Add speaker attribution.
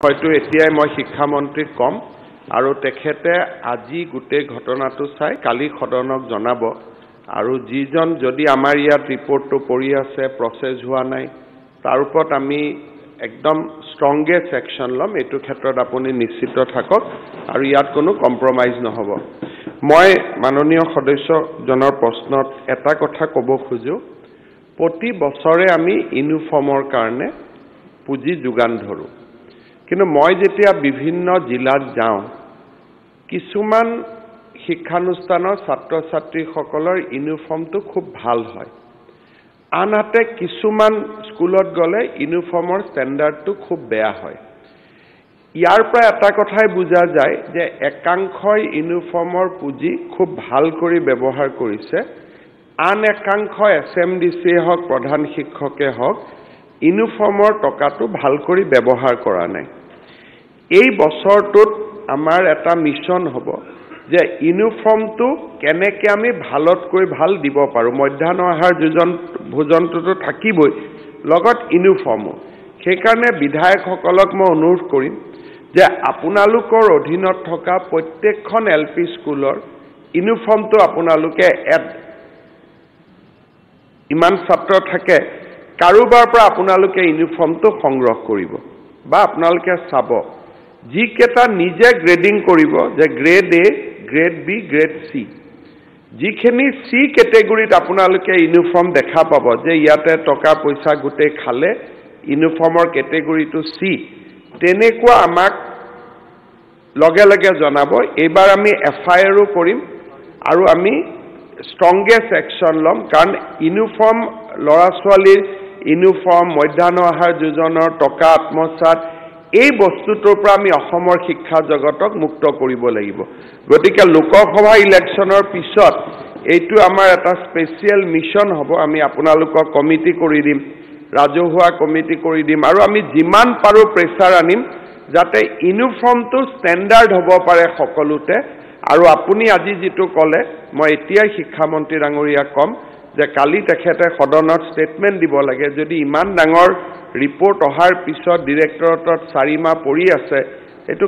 Speaker 1: হয়তো এতিয়াই মই শিক্ষামন্ত্ৰীক কম আৰু তেখেতে আজি গোটেই ঘটনাটো চাই কালি সদনক জনাব আৰু যিজন যদি আমাৰ ইয়াত ৰিপৰ্টটো পৰি আছে প্ৰসেস হোৱা নাই তাৰ ওপৰত আমি একদম ষ্ট্ৰংগেষ্ট একশন লম এটো ক্ষেত্ৰত আপুনি নিশ্চিত থাকক আৰু ইয়াত কোনো কম্প্ৰমাইজ নহব মই মাননীয় সদস্যজনৰ প্ৰশ্নত এটা কথা ক'ব খুজো প্ৰতি বছৰে আমি ইউনিফৰ্মৰ কাৰণে পুঁজি যোগান ধৰো কিন্তু মই যেতিয়া বিভিন্ন জিলাত যাওঁ কিছুমান শিক্ষানুষ্ঠানৰ ছাত্ৰ-ছাত্ৰীসকলৰ ইউনিফৰ্মটো খুব ভাল হয় আনহাতে কিছুমান স্কুলত গলে ইউনিফৰ্মৰ ষ্টেণ্ডাৰ্ডটো খুব বেয়া হয় ইয়াৰ পৰা এটা কথাই বুজা যায় যে একাংশই ইউনিফৰ্মৰ পুঁজি খুব ভাল কৰি ব্যৱহাৰ কৰিছে আন একাংশ এছএমডিসি হওক প্ৰধান শিক্ষকে হওক ইউনিফৰ্মৰ টকাটো ভাল কৰি ব্যৱহাৰ কৰা নাই এই বছৰটোত আমাৰ এটা মিশন হ'ব যে ইউনিফৰ্মটো কেনেকৈ আমি ভালতকৈ ভাল দিব পাৰো মধ্যাহ্ন আহাৰ ভোজনটো থাকিবই লগত ইউনিফৰ্মো সেইকাৰণে বিধায়কসকলক মই অনুৰোধ কৰিম যে আপোনালোকৰ অধীনত থকা প্ৰত্যেকখন এলপি স্কুলৰ ইউনিফৰ্মটো আপোনালোকে ইমান ছাত্ৰ থাকে কাৰোবাৰ পৰা আপোনালোকে ইউনিফৰ্মটো সংগ্ৰহ কৰিব বা আপোনালোকে চাব যিকেটা নিজে গ্ৰেডিং কৰিব যে grade A grade B grade C যিখিনি সি ক্যাটেগৰীত আপোনালোকে ইউনিফৰ্ম দেখা পাব যে ইয়াতে টকা পইচা গুটে খালে ইউনিফৰ্মৰ ক্যাটেগৰীটো সি তেনেকুৱা আমাক লগে লগে জনাব এবাৰ আমি এফআইআৰও কৰিম আৰু আমি ষ্ট্ৰংগেষ্ট একশন লম কাৰণ ইউনিফৰ্ম লৰা ছোৱালীৰ ইউনিফৰ্ম মধ্যাহ্ন আহাৰ যোজনাৰ টকা আত্মসাৎ এই বস্তুটোৰ পৰা আমি অসমৰ শিক্ষা জগতক মুক্ত কৰিব লাগিব গতিকে লোকসভা ইলেকশ্যনৰ পিছত এইটো আমাৰ এটা স্পেশাল মিশন হ'ব আমি আপোনালোকক কমিটি কৰি দিম ৰাজহুৱা কমিটি কৰি দিম আৰু আমি যিমান পাৰো প্ৰেছাৰ আনিম যাতে ইউনিফৰ্মটো ষ্টেণ্ডাৰ্ড হ'ব পাৰে সকলোতে আৰু আপুনি আজি যেটো ক'লে মই এতিয়াই শিক্ষামন্ত্ৰী ডাঙৰীয়াক কম যে কালি তেখেতে সদনত ষ্টেটমেন্ট দিব লাগে যদি ইমান ডাঙৰ ৰিপৰ্ট অহাৰ পিছত ডিৰেক্টৰেটত 4 মাহ পৰি আছে এটো